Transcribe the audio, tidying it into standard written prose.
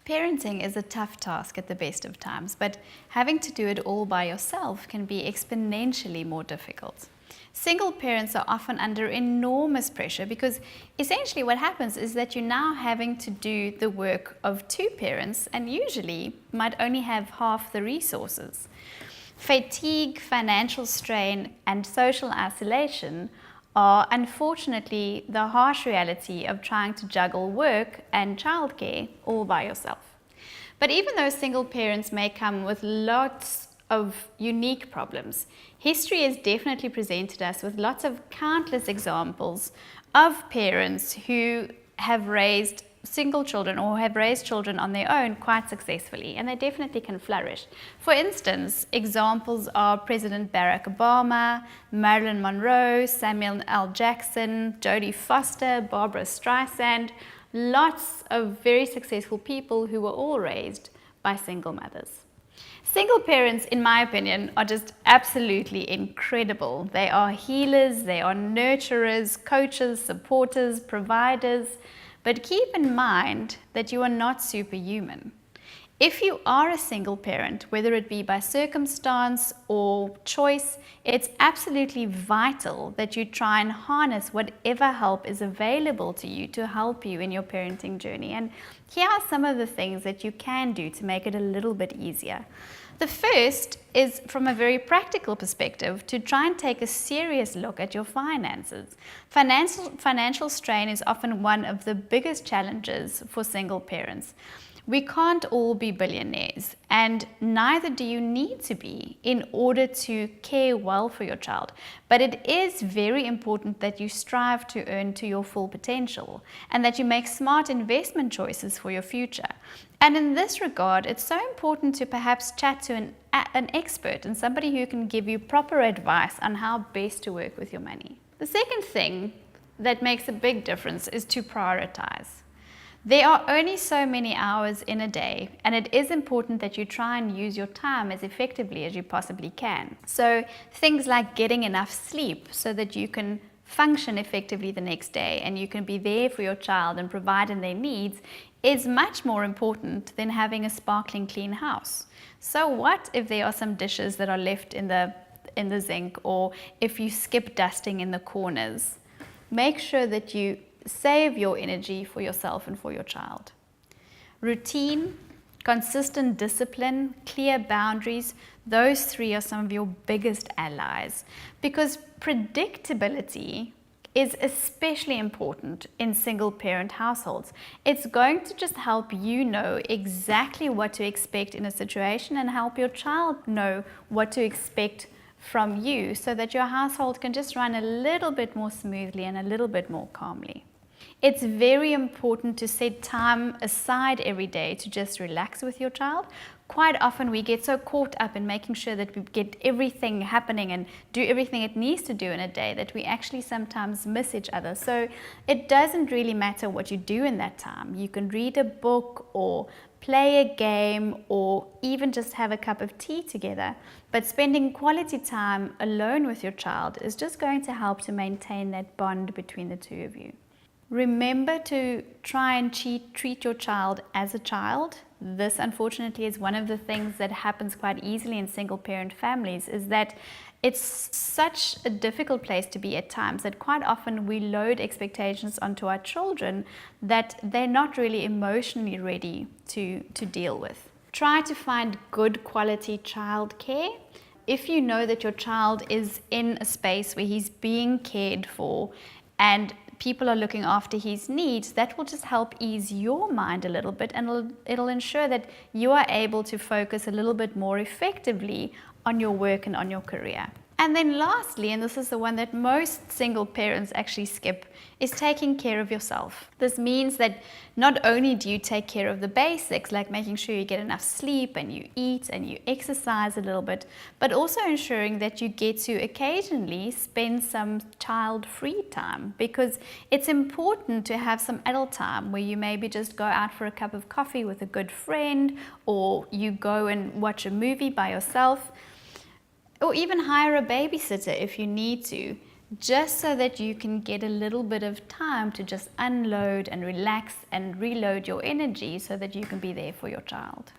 Parenting is a tough task at the best of times, but having to do it all by yourself can be exponentially more difficult. Single parents are often under enormous pressure because essentially what happens is that you're now having to do the work of two parents and usually might only have half the resources. Fatigue, financial strain, and social isolation are unfortunately the harsh reality of trying to juggle work and childcare all by yourself. But even though single parents may come with lots of unique problems, history has definitely presented us with lots of countless examples of parents who have raised single children or have raised children on their own quite successfully, and they definitely can flourish. For instance, examples are President Barack Obama, Marilyn Monroe, Samuel L. Jackson, Jodie Foster, Barbara Streisand, lots of very successful people who were all raised by single mothers. Single parents, in my opinion, are just absolutely incredible. They are healers, they are nurturers, coaches, supporters, providers. But keep in mind that you are not superhuman. If you are a single parent, whether it be by circumstance or choice, it's absolutely vital that you try and harness whatever help is available to you to help you in your parenting journey. And here are some of the things that you can do to make it a little bit easier. The first is, from a very practical perspective, to try and take a serious look at your finances. Financial strain is often one of the biggest challenges for single parents. We can't all be billionaires, and neither do you need to be in order to care well for your child. But it is very important that you strive to earn to your full potential and that you make smart investment choices for your future. And in this regard, it's so important to perhaps chat to an expert and somebody who can give you proper advice on how best to work with your money. The second thing that makes a big difference is to prioritize. There are only so many hours in a day, and it is important that you try and use your time as effectively as you possibly can. So things like getting enough sleep so that you can function effectively the next day and you can be there for your child and provide in their needs is much more important than having a sparkling clean house. So what if there are some dishes that are left in the zinc, or if you skip dusting in the corners? Make sure that you save your energy for yourself and for your child. Routine, consistent discipline, clear boundaries, those three are some of your biggest allies, because predictability is especially important in single parent households. It's going to just help you know exactly what to expect in a situation and help your child know what to expect from you so that your household can just run a little bit more smoothly and a little bit more calmly. It's very important to set time aside every day to just relax with your child. Quite often we get so caught up in making sure that we get everything happening and do everything it needs to do in a day that we actually sometimes miss each other. So it doesn't really matter what you do in that time. You can read a book or play a game or even just have a cup of tea together. But spending quality time alone with your child is just going to help to maintain that bond between the two of you. Remember to try and treat your child as a child. This, unfortunately, is one of the things that happens quite easily in single parent families, is that it's such a difficult place to be at times that quite often we load expectations onto our children that they're not really emotionally ready to deal with. Try to find good quality childcare. If you know that your child is in a space where he's being cared for and people are looking after his needs, that will just help ease your mind a little bit, and it'll ensure that you are able to focus a little bit more effectively on your work and on your career. And then lastly, and this is the one that most single parents actually skip, is taking care of yourself. This means that not only do you take care of the basics, like making sure you get enough sleep and you eat and you exercise a little bit, but also ensuring that you get to occasionally spend some child-free time, because it's important to have some adult time where you maybe just go out for a cup of coffee with a good friend, or you go and watch a movie by yourself, or even hire a babysitter if you need to. just so that you can get a little bit of time to just unload and relax and reload your energy so that you can be there for your child.